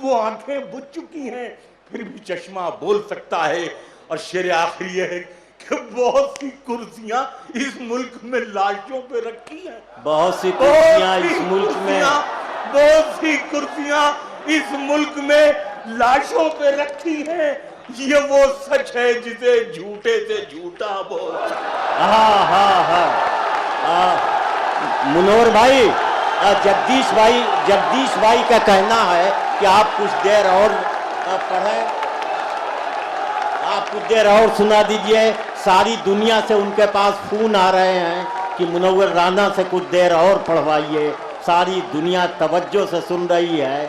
वो आंखें बुझ चुकी हैं फिर भी चश्मा बोल सकता है। और शेर आखिरी यह है कि बहुत सी कुर्सियां इस मुल्क में लाशों पे रखी हैं, बहुत सी कुर्सियां इस मुल्क में। बहुत सी कुर्सियां इस मुल्क में लाशों पे रखी हैं। ये वो सच है जिसे झूठे से झूठा बोल सकता है। हाँ हाँ हाँ। मुनव्वर भाई, जगदीश भाई का कहना है कि आप कुछ देर और पढ़ें, आप कुछ देर और सुना दीजिए। सारी दुनिया से उनके पास फोन आ रहे हैं कि मुनव्वर राना से कुछ देर और पढ़वाइए, सारी दुनिया तवज्जो से सुन रही है।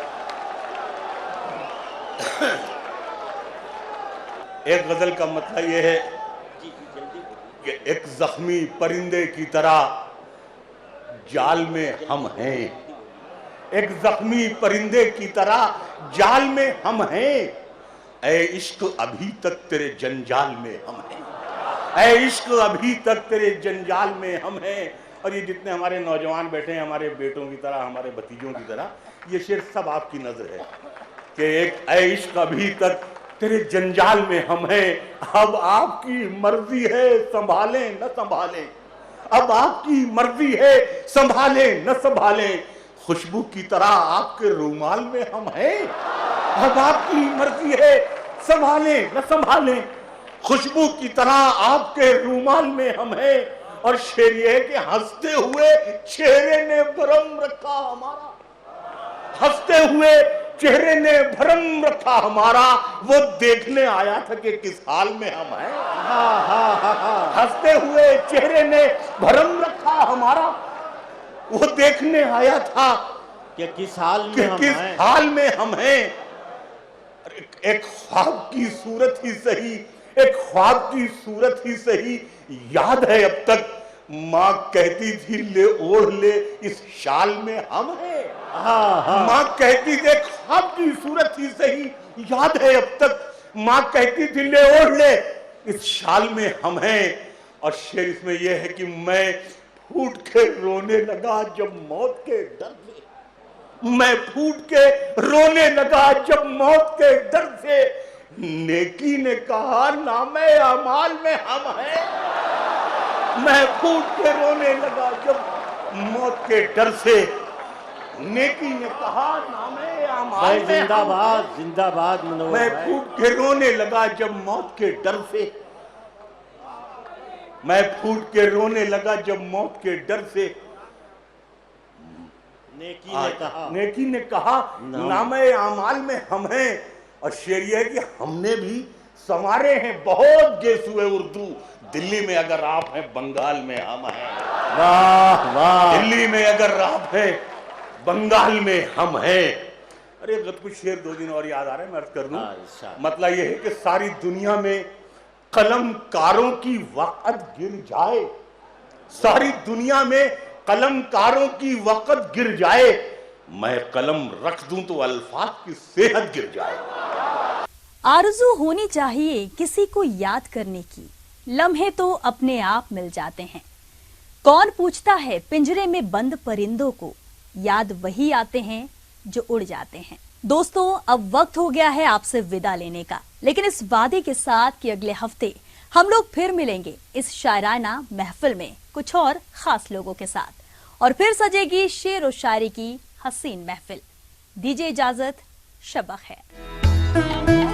एक गजल का मतलब यह है कि एक जख्मी परिंदे की तरह जाल में हम हैं, एक जख्मी परिंदे की तरह जाल में हम हैं। ऐ इश्क अभी तक तेरे जंजाल में हम हैं, ऐ इश्क अभी तक तेरे जंजाल में हम हैं। और ये जितने हमारे नौजवान बैठे हैं, हमारे बेटों की तरह, हमारे भतीजों की तरह, ये शेर सब आपकी नजर है कि एक ऐ इश्क अभी तक तेरे जंजाल में हम हैं, अब आपकी मर्जी है संभालें न संभालें, अब आपकी मर्जी है संभालें न संभालें, खुशबू की तरह आपके रूमाल में हम हैं, अब आपकी मर्जी है संभालें न संभालें, खुशबू की तरह आपके रूमाल में हम हैं। और शेर ये है कि हंसते हुए चेहरे ने भरम रखा हमारा, हंसते हुए चेहरे ने भरम रखा हमारा, वो देखने आया था कि किस हाल में हम हैं। हंसते हुए चेहरे ने भरम रखा हमारा, वो देखने आया था कि किस हाल में कि हम किस हैं। हाल में हम हैं। एक ख्वाब की सूरत ही सही, एक ख्वाब की सूरत ही सही याद है अब तक, माँ कहती थी ले ओढ़ ले इस शाल में हम हैं। माँ कहती थी, ख्वाब की सूरत ही सही याद है अब तक, माँ कहती थी ले ओढ़ ले इस शाल में हम हैं। और शेर इसमें यह है कि मैं फूट के रोने लगा जब मौत के डर से, मैं फूट के रोने लगा जब मौत के डर से, नेकी ने कहा नामे अमाल में हम हैं। मैं फूट के रोने लगा जब मौत के डर से, नेकी ने कहा नामे अमाल भाई में हम हैं। जिंदाबाद जिंदाबाद मनोहर मैं भाई। फूट के रोने लगा जब मौत के डर से, मैं फूट के रोने लगा जब मौत के डर से, नेकी ने कहा नामे अमाल में हम हैं। और शेर ये है कि हमने भी संवारे हैं बहुत गेसुए उर्दू, दिल्ली में अगर आप हैं बंगाल में हम हैं। वाह वाह। दिल्ली में अगर आप हैं बंगाल में हम हैं। अरे अगर कुछ शेर 2 दिन और याद आ रहे हैं मैं अर्ज कर दूं। मतलब यह है कि सारी दुनिया में कलमकारों की वक़्त गिर जाए, सारी दुनिया में कलमकारों की वक़्त गिर जाए, मैं कलम रख दूं तो अल्फाज की सेहत गिर जाए। आरज़ू होनी चाहिए किसी को याद करने की, लम्हे तो अपने आप मिल जाते हैं। कौन पूछता है पिंजरे में बंद परिंदों को, याद वही आते हैं जो उड़ जाते हैं। दोस्तों, अब वक्त हो गया है आपसे विदा लेने का, लेकिन इस वादे के साथ कि अगले हफ्ते हम लोग फिर मिलेंगे इस शायराना महफिल में कुछ और खास लोगों के साथ, और फिर सजेगी शेर और शायरी की हसीन महफिल। दीजिए इजाजत, शब ख़ैर।